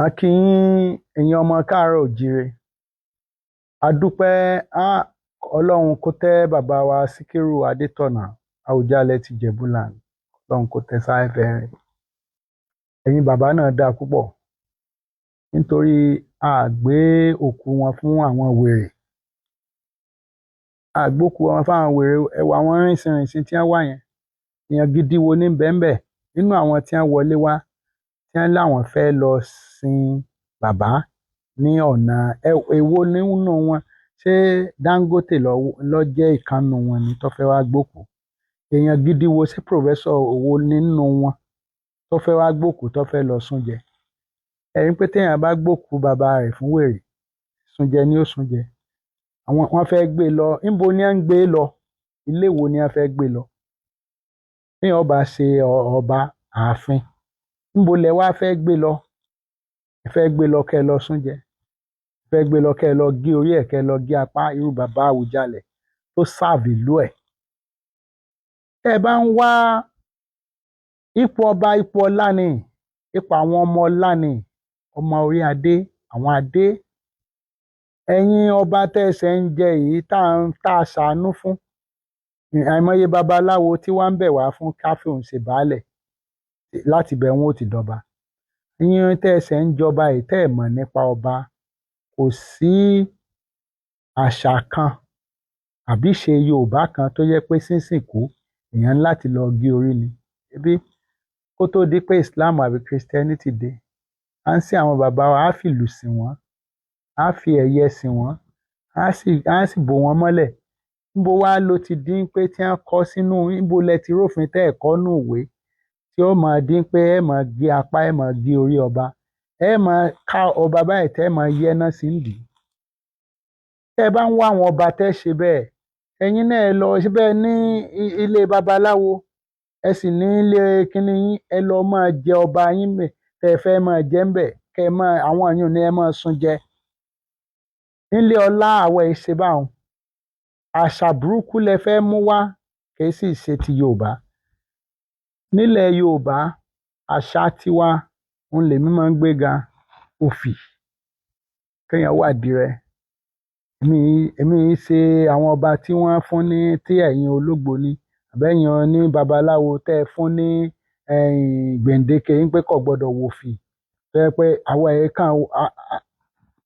A kí yín ẹ̀yin ọmọ káàárọ̀ oòjíire. A dúpẹ́ Ọlọ́run kó tẹ́ bàbá wa Síkírù Adétọ̀nà Àwùjalẹ̀ ti Jẹ̀bú-Land. Ọlọ́run kó tẹ́ sáfẹ́fẹ́ rẹ̀. Ẹ̀yin bàbá náà dáa púpọ̀ nítorí a gbé òkú wọn fún àwọn wèrè. A gbé òkú wọn fún àwọn wèrè. Ẹ wo àwọn rìnsìnrìnsìn tí wọ́n wà yẹn. Èèyàn gidi wo ní bẹ́ẹ̀ nínú àwọn tí wọ́n wọlé wá tí wọ́n láwọn fẹ́ lọ sin bàbá ní ọ̀nà èwo nínú wọn. Ṣé Dangote ló jẹ́ ìkànnù wọn ni tó fẹ́ wá gbókú? Èèyàn gidi wo, ṣé pòfẹ́sọ̀ owó nínú wọn tó fẹ́ wá gbókú tó fẹ́ lọ súnjẹ? Ẹ̀yin pé téèyàn bá gbókú bàbá rẹ̀ fún wèrè, súnjẹ ni ó súnjẹ. Wọ́n fẹ́ gbé lọ, níbo ni wọ́n ń gbé lọ? Ilé wo ni wọ́n fẹ́ gbé lọ? Téèyàn bá ṣe ọba ààfin, níbo lẹ wá fẹ́ gbé lọ? Ẹ fẹ́ gbé lọ kẹ́ ẹ lọ súnjẹ? Ẹ fẹ́ gbé lọ kẹ́ ẹ lọ gé orí ẹ̀, kẹ́ ẹ lọ gé apá, irú bàbá Àwùjalẹ̀ tó sáàfù ìlú ẹ̀? Tẹ́ ẹ bá ń wá ipò ọba, ipò ọlá ni, ipò àwọn ọmọ ọlá ni, ọmọ orí adé, àwọn adé. Ẹ̀yin ọba tẹ́sẹ̀ ń jẹ yìí tá a ṣàánú fún, àìmọye babaláwo tí wọ́n ń bẹ̀ wá fún káfíń ṣe baálẹ̀, láti bẹ̀ wọ́n ó ti dọba. Ẹ̀yin tẹ́sẹ̀ ń jọba yìí tẹ́ ẹ̀ mọ̀ nípa ọba, kò sí àṣà kan àbí ìṣe Yorùbá kan tó yẹ pé sínsìnkú èèyàn láti lọ gé orí ni. Ebi kó tó di pé Islam àbí Christianity dé, à ń sin àwọn bàbá wa, á fìlù sìn wọ́n, á fi ẹ̀yẹ sìn wọ́n, á sì bò wọ́n mọ́lẹ̀. Níbo wá ló ti dín pé tí wọ́n kọ́ sínú, níbo lẹ ti rófin tẹ́ ẹ̀ kọ́ nù ìwé tí ó máa dín pé ẹ máa gé apá, ẹ máa gé orí ọba, ẹ máa ká ọba báyìí tẹ́ ẹ máa yẹ́ná sí ìdí. Tẹ́ ẹ bá ń wá àwọn ọba tẹ́ ṣe bẹ́ẹ̀, ẹ̀yin náà ẹ lọ síbẹ̀ ní ilé babaláwo, ẹ sì ní ilé kíní yín, ẹ lọ máa jẹ ọba yín bẹ̀ tẹ́ ẹ fẹ́ máa jẹ ń bẹ̀, kẹ́ ẹ máa, àwọn èèyàn ní ẹ máa sun jẹ. Nílé ọlá àwọn ìṣe báwọn, àṣà burúkú lẹ fẹ́ mú wá, kì í sì ṣe ti Yorùbá. Nílẹ̀ Yorùbá, àṣà tiwa òun lèmi máa ń gbéga, òfì, kéèyàn wà dirẹ. Èmi ṣe àwọn ọba tí wọ́n fún ní, tí ẹ̀yin ológbò ní àbẹ́yìn ní babaláwo tẹ́ ẹ fún ní gbèǹdéke yín pé kò gbọ́dọ̀ wòfì. Tẹ́ ẹ pé àwọn ẹ̀ẹ̀kan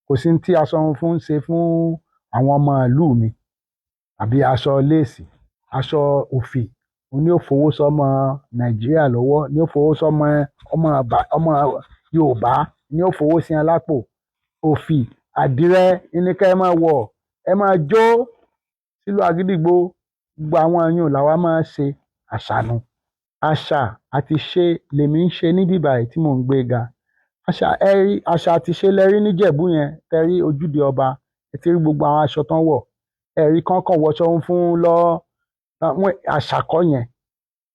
kò sí tí aṣọ fún ń ṣe fún àwọn ọmọ ìlú mi, àbí aṣọ léèsì, aṣọ òfì. Òun ni ó fowó sọmọ Nàìjíríà lọ́wọ́, ni ó fowó sọmọ ọmọ Yorùbá, ni ó fowó sí wọn lápò. Òfì àdìrẹ ní ká ẹ máa wọ̀, ẹ máa jó sílùú àgídìgbo. Gbogbo àwọn èèyàn làwa máa ṣe àṣà nu. Àṣà àti ṣe lèmi ń ṣe níbí báyìí tí mò ń gbé ga. Àṣà àti ṣe lẹ rí níjẹ̀bú yẹn, tẹ rí ojúde ọba, ẹ ti rí gbogbo àwọn aṣọ tán wọ̀, ẹ̀rí kọ̀ọ̀kan wọṣọ fún lọ àṣà kọ́ yẹn.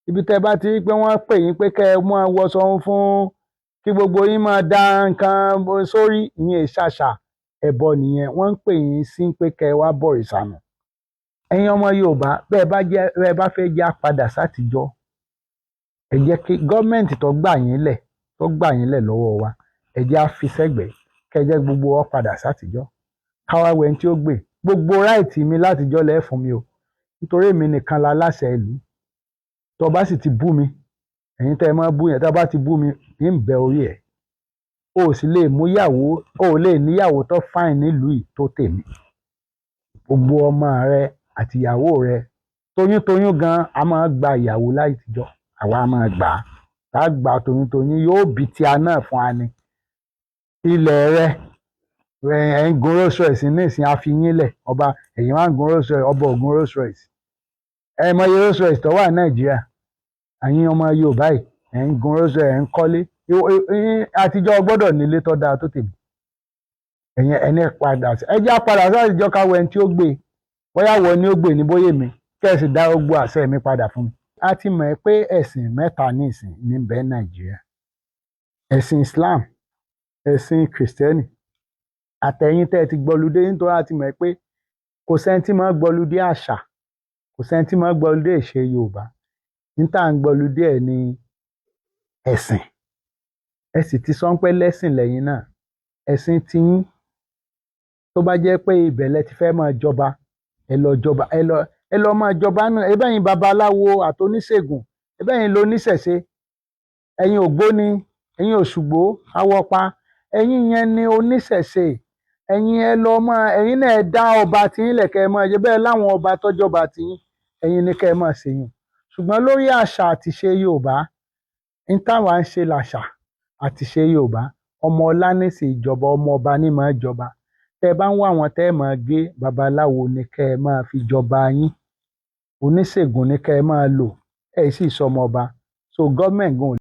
Ibi tẹ́ bá ti rí pé wọ́n pè yín pé kẹ́ ẹ máa wọṣọ fún kí gbogbo yín máa dá nǹkan sórí, ìyẹn ìṣàṣà, ẹbọ nìyẹn. Wọ́n ń pè yín sí pé kẹ́ ẹ wá bọ̀rìṣà nù. Ẹ̀yin ọmọ Yorùbá, bẹ́ẹ̀ bá fẹ́ jẹ́ padà sátijọ́, ẹ jẹ́ kí gọ́ọ̀mẹ̀ntì tó gbà yín lẹ̀ lọ́wọ́ wa, ẹ jẹ́ á fi sẹ́gbẹ̀ẹ́, kẹ́ ẹ jẹ́ gbogbo wa padà sátijọ́. Káwá wẹni tí ó gbé gbogbo ráìtì mi látijọ́ lẹ́ fún mi o, nítorí èmi nìkan la láṣẹ ìlú. Tó bá sì ti bú mi, ẹ̀yin tẹ́ ẹ máa bú yẹn, tó bá ti bú mi, ń bẹ orí ẹ̀. O sì lè mú ìyàwó, o ò lè níyàwó tó fáìn nílùú yìí tó tèmi. Gbogbo ọmọ rẹ àti ìyàwó rẹ, toyúntoyún gan a máa gba ìyàwó látijọ́, àwa a máa gbà á. Tá a gba toyúntoyún, yóò bí tí a náà fún wa ni. Ilẹ̀ rẹ, ẹ̀ ń gun Rolls Royce nísìnyí, a fi yín lẹ̀ ọba, ẹ̀yin wá ń gun Rolls Royce, ọba ò gun Rolls Royce. Ẹ mọ iye Rolls Royce tó wà ní Nàìjíríà? Ẹ̀yin ọmọ Yorùbá yìí, ẹ̀ ń gun Rolls Royce, ẹ̀ ń kọ́lé. Àtijọ́ gbọ́dọ̀ nílé tó dáa tó tèmi. Ẹni padà sí, ẹ jẹ́ á padà sátijọ́ ká wẹni tí ó gbé. Bóyá wọ ni ó gbé ní bóyá mi, kẹ́ ẹ sì dá gbogbo àṣẹ mi padà fún mi. A ti mọ̀ pé ẹ̀sìn mẹ́ta nísìn ní ń bẹ Nàìjíríà. Ẹ̀sìn Islam, ẹ̀sìn Kristẹni, àtẹ̀yìn tẹ́ ẹ ti gbọ́ludé, nítorí a ti mọ̀ pé kò sẹ́ni tí máa gbọ́ludé àṣà, kò sẹ́ni tí máa gbọ́ludé ìṣe Yorùbá. Ní tá à ń gbọ́ludé ẹ̀ ní ẹ̀sìn. ẹ sì ti sọ pé lẹ́sìn lẹ́yìn náà, ẹ̀sìn tiyín tó bá jẹ́ pé ibẹ̀ lẹ ti fẹ́ máa jọba, ẹ lọ jọba, ẹ lọ máa jọba náà. Ẹ bẹ́yìn babaláwo àtoníṣègùn, ẹ bẹ́yìn lóníṣẹ̀ṣe, ẹ̀yin ògbóni, ẹ̀yin òṣùgbó, awọpa, ẹ̀yin yẹn ni oníṣẹ̀ṣe. Ẹ̀yin ẹ lọ máa, ẹ̀yin náà ẹ dá ọba tiyín lẹ̀ kẹ́ ẹ máa jẹ bẹ́ẹ̀ láwọn ọba tọ́jọba tiyín, ẹ̀yin ni kẹ́ ẹ máa ṣèyùn. Ṣùgbọ́n lórí àṣà àtìṣe Yorùbá, n táwa ń ṣe làṣà àtìṣe Yorùbá. Ọmọ ọlá ní sì jọba, ọmọ ọba ní máa jọba. Tẹ́ ẹ bá ń wá àwọn tẹ́ ẹ máa gbé, babaláwo ni kẹ́ ẹ máa fi jọba yín, oníṣègùn ni kẹ́ ẹ máa lò, ẹ sì sọmọ ọba. So gọ́ọ̀mẹ̀ntì gan